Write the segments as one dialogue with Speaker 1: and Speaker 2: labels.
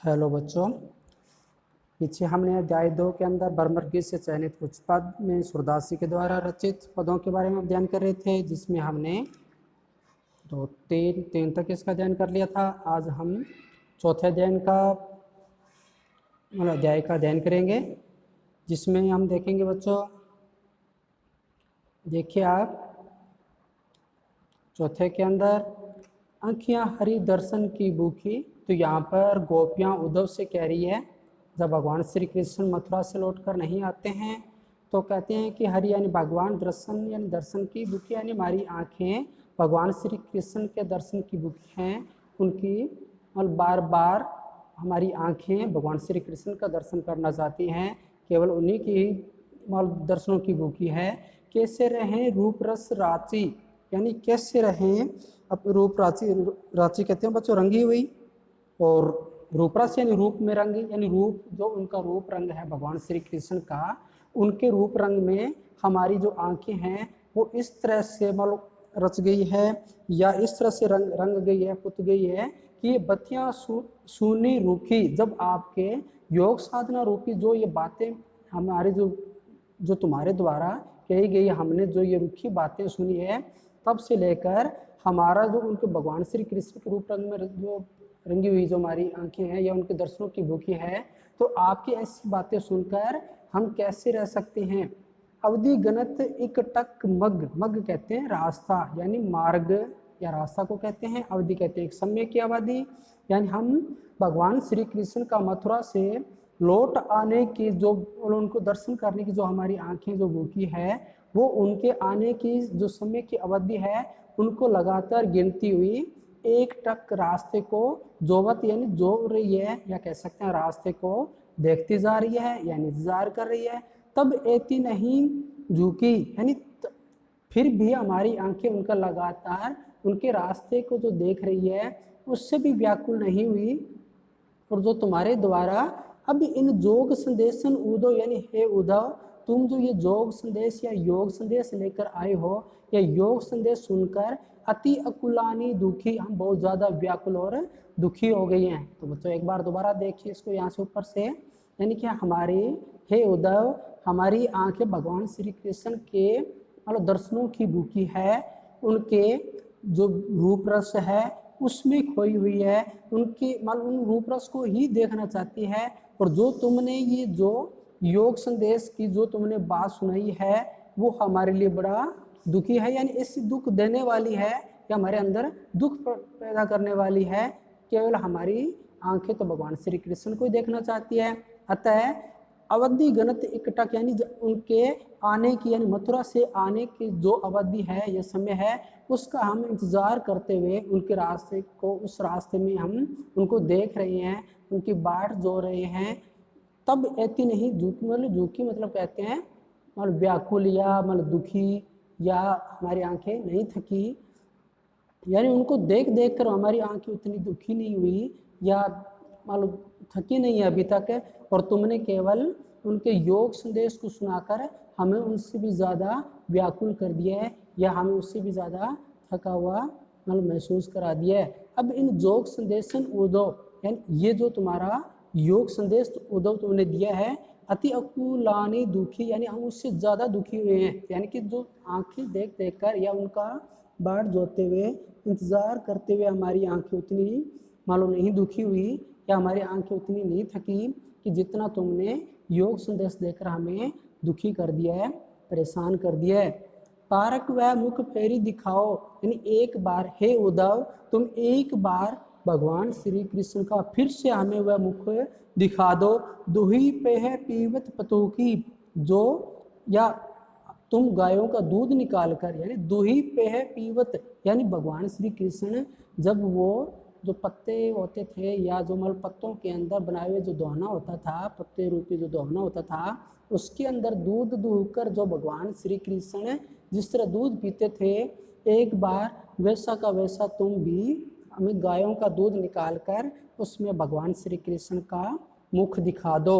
Speaker 1: Hello बच्चों, पीछे हमने अध्याय 2 के अंदर बर्मर्गी से चयनित कुछ पद में सूरदासी के द्वारा रचित पदों के बारे में अध्ययन कर रहे थे, जिसमें हमने तो तीन तक इसका अध्ययन कर लिया था। आज हम चौथे अध्याय का अध्ययन करेंगे, जिसमें हम देखेंगे बच्चों, देखिए आप चौथे के अंदर आँखियाँ हरि दर्शन की भूखी। तो यहाँ पर गोपियाँ उद्धव से कह रही है, जब भगवान श्री कृष्ण मथुरा से लौटकर नहीं आते हैं तो कहते हैं कि हरि यानी भगवान दर्शन यानी दर्शन की भूखी, यानी हमारी आँखें भगवान श्री कृष्ण के दर्शन की भूखी हैं। उनकी बार बार हमारी आँखें भगवान श्री कृष्ण का दर्शन करना चाहती हैं, केवल उन्हीं की दर्शनों की भूखी है। कैसे रहें रूप रस राची, यानी कैसे रहें अब रूप राची कहते हैं बच्चों रंगी हुई, और रूपरस यानी रूप में रंग, यानी रूप जो उनका रूप रंग है भगवान श्री कृष्ण का, उनके रूप रंग में हमारी जो आंखें हैं वो इस तरह से रच गई है या इस तरह से रंग गई है, पुत गई है कि ये बत्तियां सूनी रूखी। जब आपके योग साधना रूपी जो ये बातें हमारे जो तुम्हारे द्वारा कही गई, हमने जो ये रूखी बातें सुनी है, तब से लेकर हमारा जो उनके भगवान श्री कृष्ण के रूप रंग में जो रंगी हुई जो हमारी आंखें हैं या उनके दर्शनों की भूखी है, तो आपकी ऐसी बातें सुनकर हम कैसे रह सकते हैं। अवधि गणत इकटक मग, मग कहते हैं रास्ता यानी मार्ग या रास्ता को कहते हैं, अवधि कहते हैं एक समय की अवधि। यानी हम भगवान श्री कृष्ण का मथुरा से लौट आने की जो उनको दर्शन करने की जो हमारी आंखें जो भूखी है, वो उनके आने की जो समय की अवधि है उनको लगातार गिनती हुई एक टक रास्ते को जोवत यानी जो रही है, या कह सकते हैं रास्ते को देखती जा रही है यानी इंतजार कर रही है। तब एती नहीं झुकी, यानी फिर भी हमारी आंखें उनका लगातार उनके रास्ते को जो देख रही है उससे भी व्याकुल नहीं हुई। और जो तुम्हारे द्वारा अब इन जोग संदेशन उदो, यानी हे उद्धव, तुम जो ये जोग संदेश या योग संदेश लेकर आए हो, या योग संदेश सुनकर अति अकुलानी दुखी, हम बहुत ज़्यादा व्याकुल और दुखी हो गई हैं। तो बच्चों एक बार दोबारा देखिए इसको यहाँ से ऊपर से, यानी कि हमारी हे उद्धव, हमारी आंखें भगवान श्री कृष्ण के दर्शनों की भूखी है, उनके जो रूप रस है उसमें खोई हुई है, उनकी उन रूप रस को ही देखना चाहती है। और जो तुमने ये जो योग संदेश की जो तुमने बात सुनाई है वो हमारे लिए बड़ा दुखी है, यानी ऐसी दुख देने वाली है या हमारे अंदर दुख पैदा करने वाली है। केवल हमारी आंखें तो भगवान श्री कृष्ण को ही देखना चाहती है। अतः अवधि गणत इकटक, यानी उनके आने की, यानी मथुरा से आने की जो अवधि है या समय है, उसका हम इंतजार करते हुए उनके रास्ते को, उस रास्ते में हम उनको देख रहे हैं, उनकी बाट जो रहे हैं। तब ऐती नहीं झुकी, झुकी मतलब कहते हैं व्याकुल या दुखी, या हमारी आंखें नहीं थकी, यानी उनको देख देख कर हमारी आंखें उतनी दुखी नहीं हुई या थकी नहीं है अभी तक। और तुमने केवल उनके योग संदेश को सुनाकर हमें उनसे भी ज़्यादा व्याकुल कर दिया है, या हमें उससे भी ज़्यादा थका हुआ महसूस करा दिया है। अब इन योग संदेशन उद्धव, यानी ये जो तुम्हारा योग संदेश उद्धव तुमने दिया है, अति अकुलानी दुखी, यानी हम उससे ज़्यादा दुखी हुए हैं। यानी कि जो आंखें देख देख कर या उनका बाट जोते हुए इंतज़ार करते हुए हमारी आंखें उतनी नहीं दुखी हुई, या हमारी आंखें उतनी नहीं थकी कि जितना तुमने योग संदेश देकर हमें दुखी कर दिया है, परेशान कर दिया है। पारक वह मुख फेरी दिखाओ, यानी एक बार हे उद्धव, तुम एक बार भगवान श्री कृष्ण का फिर से हमें वह मुख दिखा दो। दुही पे है पीवत पतों की, जो या तुम गायों का दूध निकाल कर, यानी दुही पे है पीवत, यानी भगवान श्री कृष्ण जब वो जो पत्ते होते थे या जो पत्तों के अंदर बनाए हुए जो दोहना होता था, पत्ते रूपी जो दोहना होता था, उसके अंदर दूध दूहकर जो भगवान श्री कृष्ण जिस तरह दूध पीते थे, एक बार वैसा का वैसा तुम भी हमें गायों का दूध निकाल कर उसमें भगवान श्री कृष्ण का मुख दिखा दो।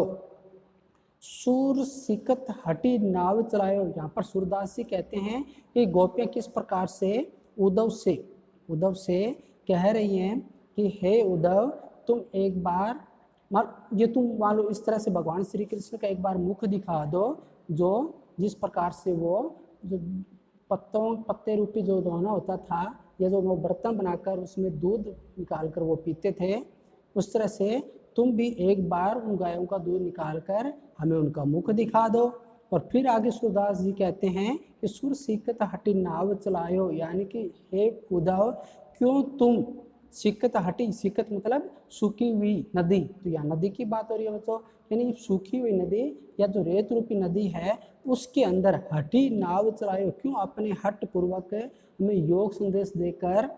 Speaker 1: सूर सिकत हटी नाव चलायो, यहाँ पर सूरदासी कहते हैं कि गोपियाँ किस प्रकार से उद्धव से कह रही हैं कि हे उद्धव, तुम एक बार ये तुम मान लो इस तरह से भगवान श्री कृष्ण का एक बार मुख दिखा दो, जो जिस प्रकार से वो जो पत्ते रूपी जो दोना होता था, या जो वो बर्तन बनाकर उसमें दूध निकालकर वो पीते थे, उस तरह से तुम भी एक बार उन गायों का दूध निकालकर हमें उनका मुख दिखा दो। और फिर आगे सूरदास जी कहते हैं कि सुर सिकत हटी नाव चलायो, यानी कि हे उद्धव, क्यों तुम सिकत हटी, सिकत मतलब सूखी हुई नदी, तो यहाँ नदी की बात हो रही है बच्चों, यानी सूखी हुई नदी या जो रेत रूपी नदी है उसके अंदर हटी नाव चलायो, क्यों अपने हट पूर्वक हमें योग संदेश देकर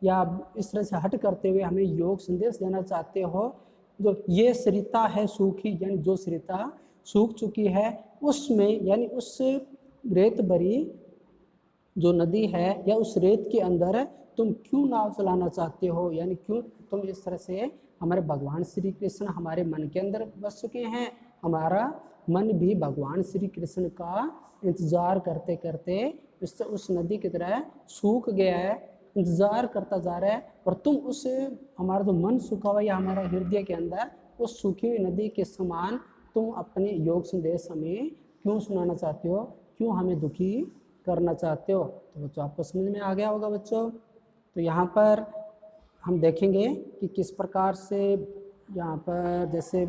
Speaker 1: या इस तरह से हट करते हुए हमें योग संदेश देना चाहते हो। जो ये सरिता है सूखी, यानी जो सरिता सूख चुकी है उसमें, यानी उस रेत भरी जो नदी है या उस रेत के अंदर तुम क्यों नाव चलाना चाहते हो, यानी क्यों तुम इस तरह से, हमारे भगवान श्री कृष्ण हमारे मन के अंदर बस चुके हैं, हमारा मन भी भगवान श्री कृष्ण का इंतजार करते करते उस नदी की तरह सूख गया है, इंतजार करता जा रहा है। और तुम उस हमारा जो मन सूखा हुआ या हमारा हृदय के अंदर उस सूखी हुई नदी के समान तुम अपने योग संदेश हमें क्यों सुनाना चाहते हो, क्यों हमें दुखी करना चाहते हो। तो बच्चों आपको समझ में आ गया होगा बच्चों। तो यहाँ पर हम देखेंगे कि किस प्रकार से यहाँ पर जैसे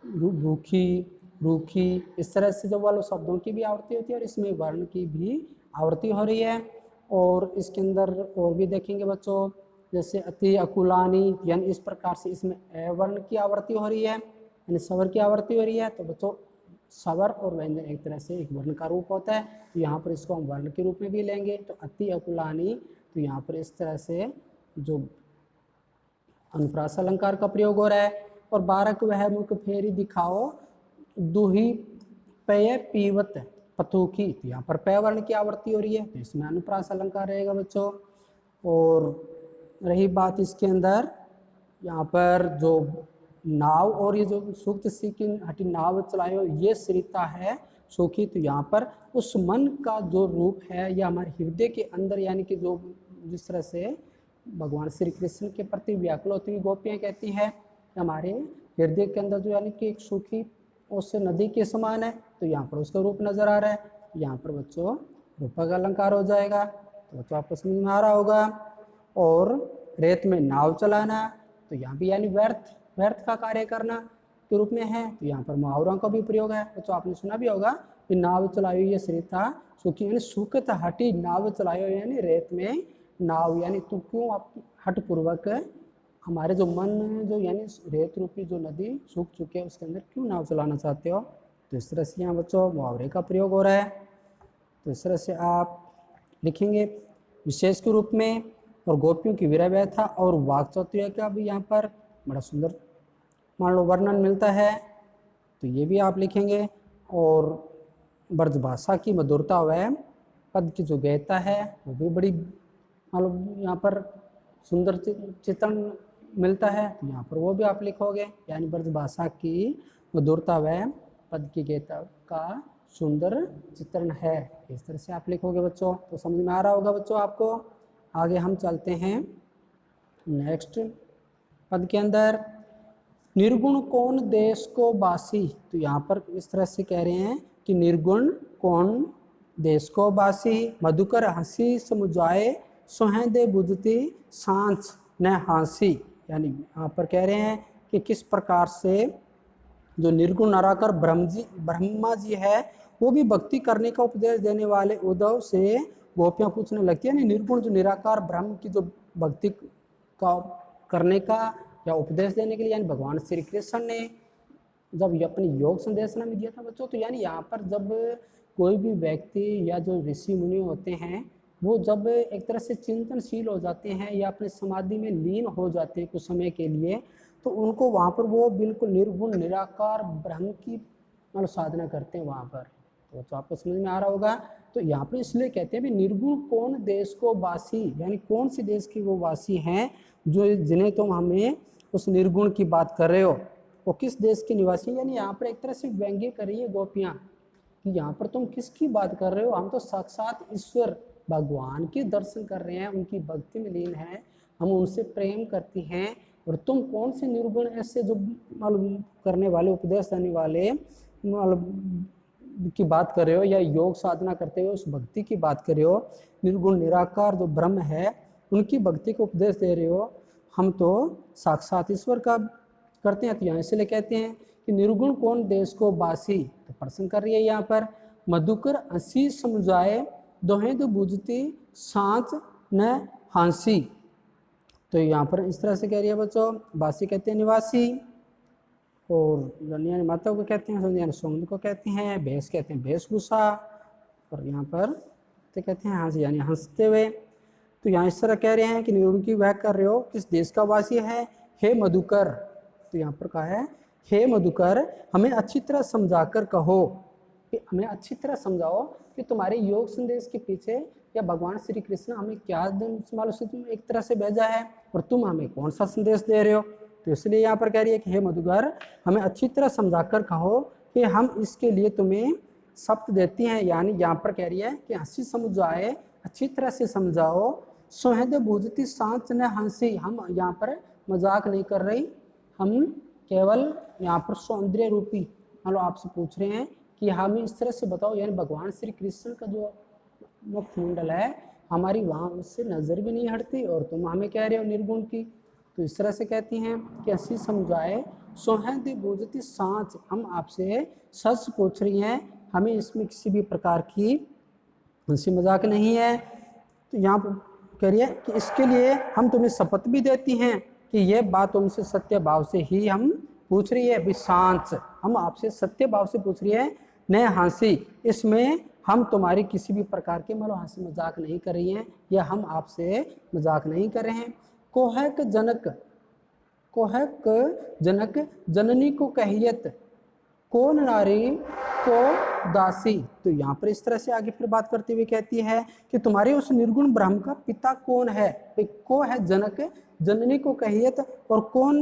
Speaker 1: भूखी, रूखी, इस तरह से जब वाले शब्दों की भी आवृत्ति होती है और इसमें वर्ण की भी आवृत्ति हो रही है। और इसके अंदर और भी देखेंगे बच्चों, जैसे अति अकुलानी, यानी इस प्रकार से इसमें ए वर्ण की आवृत्ति हो रही है, यानी स्वर की आवृत्ति हो रही है। तो बच्चों स्वर और व्यंजन एक तरह से एक वर्ण का रूप होता है, तो यहाँ पर इसको हम वर्ण के रूप में भी लेंगे। तो अति अकुलानी, तो यहाँ पर इस तरह से जो अनुप्रास अलंकार का प्रयोग हो रहा है। और बारक वह मुख फेरी दिखाओ, दुही पेय पीवत पथुकी, तो यहाँ पर पेय वर्ण की आवृत्ति हो रही है, तो इसमें अनुप्रास अलंकार रहेगा बच्चों। और रही बात इसके अंदर यहाँ पर जो नाव और ये जो सूक्त सीखी हटी नाव चलायो, ये सरिता है सूखी, तो यहाँ पर उस मन का जो रूप है या हमारे हृदय के अंदर, यानी कि जो जिस तरह से भगवान श्री कृष्ण के प्रति व्याकुल होती हुई गोपियाँ कहती है हमारे हृदय के अंदर जो यानी कि एक सूखी उस नदी के समान है, तो यहाँ पर उसका रूप नजर आ रहा है। यहाँ पर बच्चों रूपक अलंकार हो जाएगा, तो बच्चों आपको समझ में आ रहा होगा। और रेत में नाव चलाना, तो यहाँ भी यानी व्यर्थ, व्यर्थ का कार्य करना के रूप में है, तो यहाँ पर मुहावरों का भी प्रयोग है। बच्चों आपने सुना भी होगा कि नाव चलायो ये सरिता सूखी, यानी सूखत हटी नाव चलायो, यानी रेत में नाव, यानी तुम क्यों आप हट पूर्वक हमारे जो मन जो यानी रेत रूपी जो नदी सूख चुके हैं उसके अंदर क्यों नाव चलाना चाहते हो। तो इस तरह से यहाँ बच्चों मुहावरे का प्रयोग हो रहा है। तो इस तरह से आप लिखेंगे विशेष के रूप में। और गोपियों की विरह व्यथा और वाक चातुर्य का भी यहाँ पर बड़ा सुंदर मान लो वर्णन मिलता है, तो ये भी आप लिखेंगे। और ब्रजभाषा की मधुरता व पद की जो गहता है वो भी बड़ी मान लो यहाँ पर सुंदर चित्रण मिलता है, तो यहाँ पर वो भी आप लिखोगे, यानी ब्रजभाषा की मधुरता व पद की गहता का सुंदर चित्रण है, इस तरह से आप लिखोगे बच्चों। तो समझ में आ रहा होगा बच्चों आपको। आगे हम चलते हैं नेक्स्ट पद के अंदर, निर्गुण कौन देश को बासी, तो यहाँ पर इस तरह से कह रहे हैं कि निर्गुण कौन देश को बासी, मधुकर हंसी समुझाए सुहेंदे बुझती सांस न हांसी, यानी यहाँ पर कह रहे हैं कि किस प्रकार से जो निर्गुण निराकार ब्रह्मा जी है वो भी भक्ति करने का उपदेश देने वाले उद्धव से गोपियाँ पूछने लगती है। निर्गुण जो निराकार ब्रह्म की जो भक्ति का करने का या उपदेश देने के लिए, यानी भगवान श्री कृष्ण ने जब ये अपनी योग संदेशना में दिया था बच्चों, तो यानी यहाँ पर जब कोई भी व्यक्ति या जो ऋषि मुनि होते हैं वो जब एक तरह से चिंतनशील हो जाते हैं या अपने समाधि में लीन हो जाते हैं कुछ समय के लिए, तो उनको वहाँ पर वो बिल्कुल निर्गुण निराकार ब्रह्म की मतलब साधना करते हैं वहाँ पर। तो आपको समझ में आ रहा होगा। तो यहाँ पर इसलिए कहते हैं भी निर्गुण कौन देश को वासी, यानी कौन सी देश की वो वासी हैं जो जिन्हें तुम हमें उस निर्गुण की बात कर रहे हो, वो किस देश के निवासी, यानी यहाँ पर एक तरह से व्यंग्य कर रही है गोपियाँ कि यहाँ पर तुम किसकी बात कर रहे हो, हम तो साक्षात ईश्वर भगवान के दर्शन कर रहे हैं, उनकी भक्ति में लीन है, हम उनसे प्रेम करती हैं और तुम कौन से निर्गुण ऐसे जो मालूम करने वाले, उपदेश देने वाले की बात कर रहे हो, या योग साधना करते हुए उस भक्ति की बात कर रहे हो, निर्गुण निराकार जो ब्रह्म है उनकी भक्ति को उपदेश दे रहे हो। हम तो साक्षात ईश्वर का करते हैं। तो यहाँ इसलिए कहते हैं कि निर्गुण कौन देश को बासी, तो प्रश्न कर रही है यहाँ पर, मधुकर हंसी समझाए दोहें दो बुझती सांच न हांसी। तो यहाँ पर इस तरह से कह रही है बच्चों, बासी कहते हैं निवासी, और यानी माता को कहते हैं यानी सौंद को कहते हैं, भेष कहते हैं वेशभूषा, और यहाँ पर तो कहते हैं हंसी यानी हंसते हुए। तो यहाँ इस तरह कह रहे हैं कि निर्गुण की व्याख्या कर रहे हो, किस देश का वासी है, हे मधुकर। तो यहाँ पर कहा है हे मधुकर, हमें अच्छी तरह समझाकर कहो, कि हमें अच्छी तरह समझाओ कि तुम्हारे योग संदेश के पीछे या भगवान श्री कृष्ण हमें क्या मालूम से तुम एक तरह से भेजा है और तुम हमें कौन सा संदेश दे रहे हो। तो इसलिए यहाँ पर कह रही है कि हे मधुकर, हमें अच्छी तरह समझाकर कहो कि हम इसके लिए तुम्हें शब्द देती हैं। यानी यहाँ पर कह रही है कि हंसी समझाए, अच्छी तरह से समझाओ, सुहद भूजती सांच न हंसी। हम यहाँ पर मजाक नहीं कर रही, हम केवल यहाँ पर सौंदर्य रूपी मतलब आपसे पूछ रहे हैं कि हमें इस तरह से बताओ, यानी भगवान श्री कृष्ण का जो मुखमंडल है हमारी वहाँ उससे नज़र भी नहीं हटती, और तुम हमें कह रहे हो निर्गुण की। तो इस तरह से कहती हैं कि हंसी समझाए सोहद बूझती सांच, हम आपसे सच पूछ रही हैं, हमें इसमें किसी भी प्रकार की हंसी मजाक नहीं है। तो यहाँ पर कह रही है कि इसके लिए हम तुम्हें शपथ भी देती हैं कि यह बात तुमसे सत्य भाव से ही हम पूछ रही है। सांच, हम आपसे सत्य भाव से पूछ रही है, न हंसी, इसमें हम तुम्हारी किसी भी प्रकार के मतलब हंसी मजाक नहीं कर रही हैं, या हम आपसे मजाक नहीं कर रहे हैं। कोहक जनक जननी को कहियत, कौन नारी को दासी। तो यहाँ पर इस तरह से आगे फिर बात करते हुए कहती है कि तुम्हारे उस निर्गुण ब्रह्म का पिता कौन है। को है जनक, जननी को कहियत, और कौन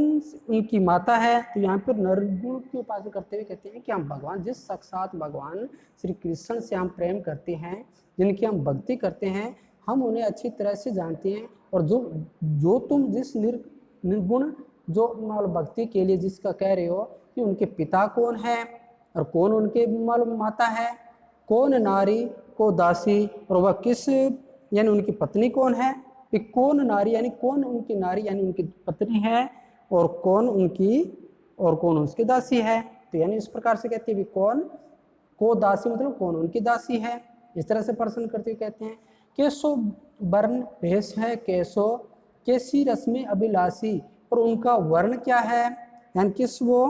Speaker 1: उनकी माता है। तो यहाँ पर निर्गुण की उपासना करते हुए कहते हैं कि हम भगवान, जिस साक्षात भगवान श्री कृष्ण से हम प्रेम करते हैं, जिनकी हम भक्ति करते हैं, हम उन्हें अच्छी तरह से जानते हैं। और जो तुम जिस निर्गुण जो भक्ति के लिए जिसका कह रहे हो कि उनके पिता कौन है और कौन उनके माता है, कौन नारी को दासी, और वह किस यानी उनकी पत्नी कौन है, कि कौन नारी यानी कौन उनकी नारी यानी उनकी पत्नी है, और कौन उसकी दासी है। तो यानी इस प्रकार से कहते हैं कौन को दासी मतलब कौन उनकी दासी है। इस तरह से प्रश्न करते हुए कहते हैं कैसो वर्ण भेष है, कैसी रस्में अभिलाषी, और उनका वर्ण क्या है, यानी किस वो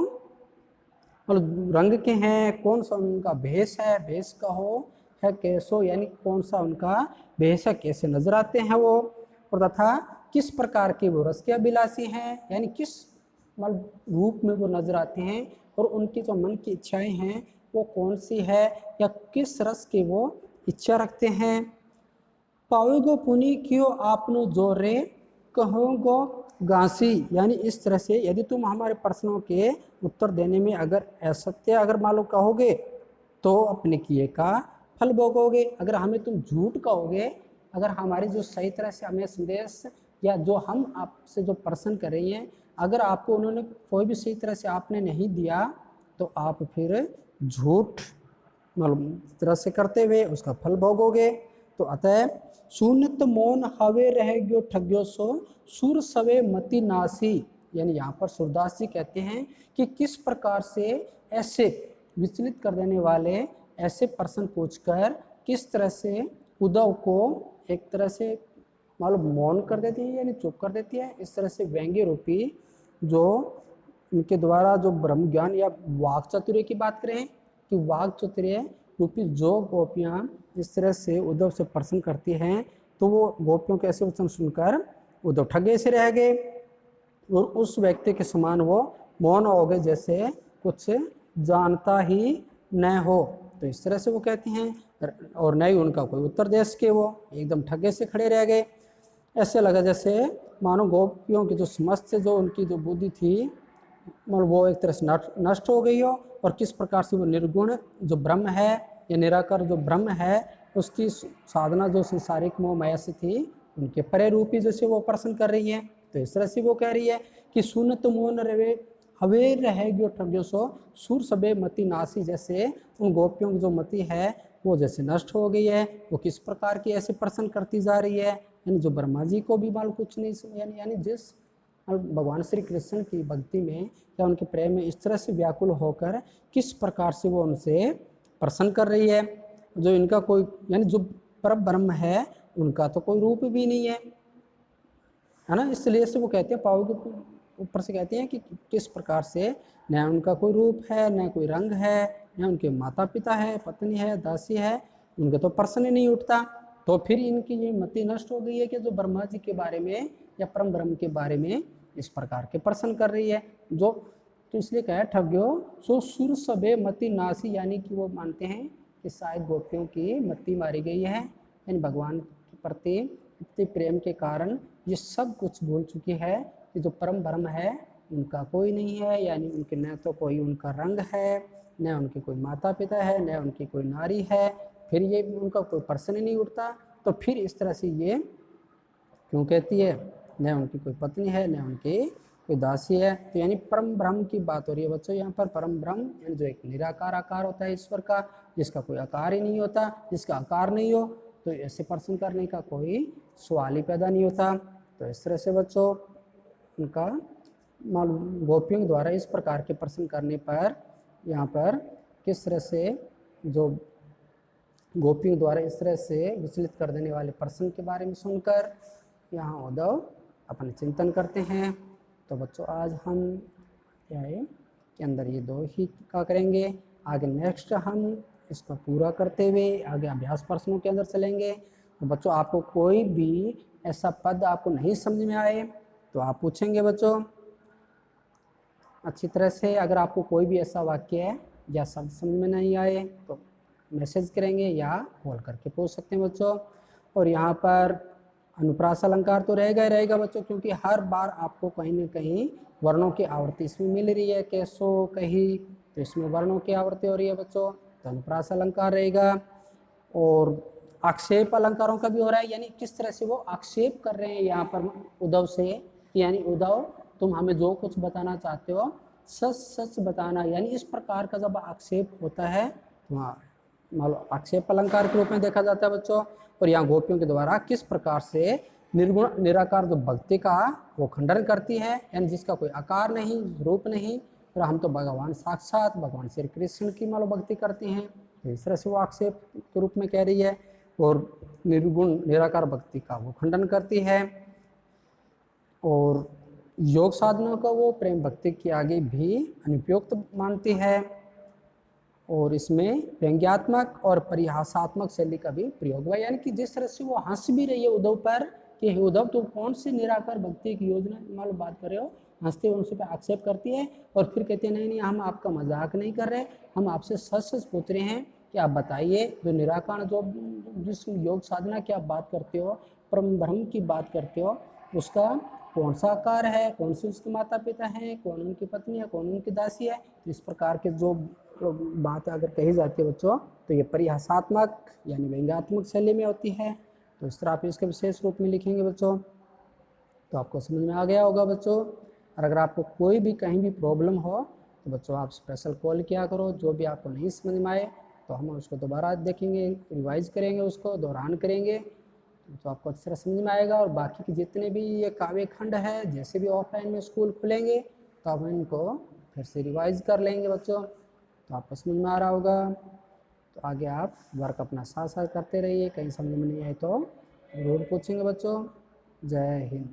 Speaker 1: रंग के हैं, कौन सा उनका भेष है, भेष का हो है, कैसो यानी कौन सा उनका भेष है, कैसे नजर आते हैं वो, और तथा किस प्रकार के वो रस के अभिलाषी हैं, यानी किस रूप में वो नजर आते हैं, और उनकी जो मन की इच्छाएं हैं वो कौन सी है, या किस रस के वो इच्छा रखते हैं। पाओगो पुनि क्यों आपनो जोरे, कहोगो गांसी, यानी इस तरह से यदि तुम हमारे प्रश्नों के उत्तर देने में अगर असत्य अगर मालूम कहोगे तो अपने किए का फल भोगोगे। अगर हमें तुम झूठ कहोगे, अगर हमारी जो सही तरह से हमें संदेश या जो हम आपसे जो प्रश्न कर रही हैं, अगर आपको उन्होंने कोई भी सही तरह से आपने नहीं दिया, तो आप फिर झूठ मालूम तरह से करते हुए उसका फल भोगोगे। तो अतः शून्यत मौन हवे रह गयो ठग्यो सो, सुर सवे मति नासी, यानी यहाँ पर सूरदास जी कहते हैं कि किस प्रकार से ऐसे विचलित कर देने वाले ऐसे प्रश्न पूछकर किस तरह से उद्धव को एक तरह से मालूम मौन कर देती है यानी चुप कर देती है। इस तरह से व्यंग्य रूपी जो इनके द्वारा जो ब्रह्म ज्ञान या वाक चातुर्य की बात करें कि वाक चातुर्य रूपी जो गोपियाँ इस तरह से उद्धव से प्रश्न करती हैं, तो वो गोपियों के ऐसे वचन सुनकर उद्धव ठगे से रह गए और उस व्यक्ति के समान वो मौन हो गए, जैसे कुछ जानता ही न हो। तो इस तरह से वो कहती हैं, और न ही उनका कोई उत्तर दे सके, वो एकदम ठगे से खड़े रह गए। ऐसे लगा जैसे मानो गोपियों की जो समस्त जो उनकी जो बुद्धि थी वो एक तरह से नष्ट हो गई हो, और किस प्रकार से वो निर्गुण जो ब्रह्म है या निराकार जो ब्रह्म है उसकी साधना जो संसारिक मोह माया से थी उनके परे रूपी जैसे वो प्रश्न कर रही है। तो इस तरह से वो कह रही है कि सुनत मोन रवे हवे रहेगी ठग्यो सो सुर सबे मति नासी, जैसे उन गोपियों की जो मति है वो जैसे नष्ट हो गई है, वो किस प्रकार की ऐसे प्रसन्न करती जा रही है, यानी जो ब्रह्मा जी को भी बाल कुछ नहीं, यानी जिस भगवान श्री कृष्ण की भक्ति में या उनके प्रेम में इस तरह से व्याकुल होकर किस प्रकार से वो उनसे प्रसन्न कर रही है। जो इनका कोई, यानी जो परम ब्रह्म है उनका तो कोई रूप भी नहीं है ना, इसलिए से वो कहते हैं पाव के ऊपर से कहते हैं कि किस प्रकार से न उनका कोई रूप है, न कोई रंग है, न उनके माता पिता है, पत्नी है, दासी है, उनके तो प्रश्न ही नहीं उठता। तो फिर इनकी ये मति नष्ट हो गई है कि जो ब्रह्मा जी के बारे में या परम ब्रह्म के बारे में इस प्रकार के प्रश्न कर रही है। जो तो इसलिए कहा ठग्यो सो सुर सबे मति नासी, यानी कि वो मानते हैं कि शायद गोपियों की मति मारी गई है, यानी भगवान के प्रति इतने प्रेम के कारण ये सब कुछ भूल चुकी है कि जो परम ब्रह्म है उनका कोई नहीं है, यानी उनके न तो कोई उनका रंग है, न उनके कोई माता पिता है, न उनकी कोई नारी है, फिर ये उनका कोई प्रश्न ही नहीं उठता। तो फिर इस तरह से ये क्यों कहती है न उनकी कोई पत्नी है, न उनकी कोई दासी है। तो यानी परम ब्रह्म की बात हो रही है बच्चों यहाँ पर। परम ब्रह्म यानी जो एक निराकार आकार होता है ईश्वर का, जिसका कोई आकार ही नहीं होता, जिसका आकार नहीं हो तो ऐसे प्रश्न करने का कोई सवाल ही पैदा नहीं होता। तो इस तरह से बच्चों उनका गोपियों द्वारा इस प्रकार के प्रश्न करने पर यहाँ पर किस तरह से जो गोपियों द्वारा इस तरह से विचलित कर देने वाले प्रश्न के बारे में सुनकर यहाँ उद्धव अपने चिंतन करते हैं। तो बच्चों आज हम के अंदर ये दो ही का करेंगे, आगे नेक्स्ट हम इसको पूरा करते हुए आगे अभ्यास प्रश्नों के अंदर चलेंगे। तो बच्चों आपको कोई भी ऐसा पद आपको नहीं समझ में आए तो आप पूछेंगे बच्चों अच्छी तरह से। अगर आपको कोई भी ऐसा वाक्य है या शब्द समझ में नहीं आए तो मैसेज करेंगे या कॉल करके पूछ सकते हैं बच्चों। और यहाँ पर अनुप्रास अलंकार तो रहेगा ही रहेगा बच्चों, क्योंकि हर बार आपको कहीं ना कहीं वर्णों की आवृत्ति इसमें मिल रही है, कैसो कही, तो इसमें वर्णों की आवृत्ति हो रही है बच्चों, तो अनुप्रास अलंकार रहेगा। और आक्षेप अलंकारों का भी हो रहा है, यानी किस तरह से वो आक्षेप कर रहे हैं यहाँ पर उद्धव से, यानी उद्धव तुम हमें जो कुछ बताना चाहते हो सच सच बताना, यानी इस प्रकार का जब आक्षेप होता है तो हाँ आक्षेप अलंकार के रूप में देखा जाता है बच्चों। और यहाँ गोपियों के द्वारा किस प्रकार से निर्गुण निराकार जो भक्ति का वो खंडन करती है, यानी जिसका कोई आकार नहीं, रूप नहीं, और हम तो भगवान साक्षात भगवान श्री कृष्ण की भक्ति करते हैं, तो इस तरह से वो आक्षेप के रूप में कह रही है। और निर्गुण निराकार भक्ति का वो खंडन करती है। और योग साधना को वो प्रेम भक्ति के आगे भी अनुपयुक्त मानती है। और इसमें व्यंग्यात्मक और परिहासात्मक शैली का भी प्रयोग हुआ, यानी कि जिस तरह से वो हंस भी रही है उद्धव पर कि उद्धव तुम कौन सी निराकार भक्ति की योजना बात कर रहे हो, हंसते हुए उनसे पे आक्षेप करती है। और फिर कहते हैं नहीं नहीं हम आपका मजाक नहीं कर रहे, हम आपसे सच सच पूछ रहे हैं कि आप बताइए जो निराकार जो जिस योग साधना की आप बात करते हो, परम ब्रह्म की बात करते हो, उसका कौन सा आकार है, कौन से उसके माता पिता हैं, कौन उनकी पत्नी है, कौन उनकी दासी है। इस प्रकार के जो बात अगर कही जाती है बच्चों तो ये परिहासात्मक यानी व्यंग्यात्मक शैली में होती है। तो इस तरह आप इसके विशेष रूप में लिखेंगे बच्चों, तो आपको समझ में आ गया होगा बच्चों। और अगर आपको कोई भी कहीं भी प्रॉब्लम हो तो बच्चों आप स्पेशल कॉल किया करो, जो भी आपको नहीं समझ में आए तो हम उसको दोबारा देखेंगे, रिवाइज करेंगे, उसको दोहरान करेंगे, तो आपको अच्छी तरह समझ में आएगा। और बाकी के जितने भी ये काव्य खंड है, जैसे भी ऑफलाइन में स्कूल खुलेंगे तो आप इनको फिर से रिवाइज कर लेंगे बच्चों, तो आपको समझ में आ रहा होगा। तो आगे आप वर्क अपना साथ साथ करते रहिए, कहीं समझ में नहीं आए तो ज़रूर पूछेंगे बच्चों। जय हिंद।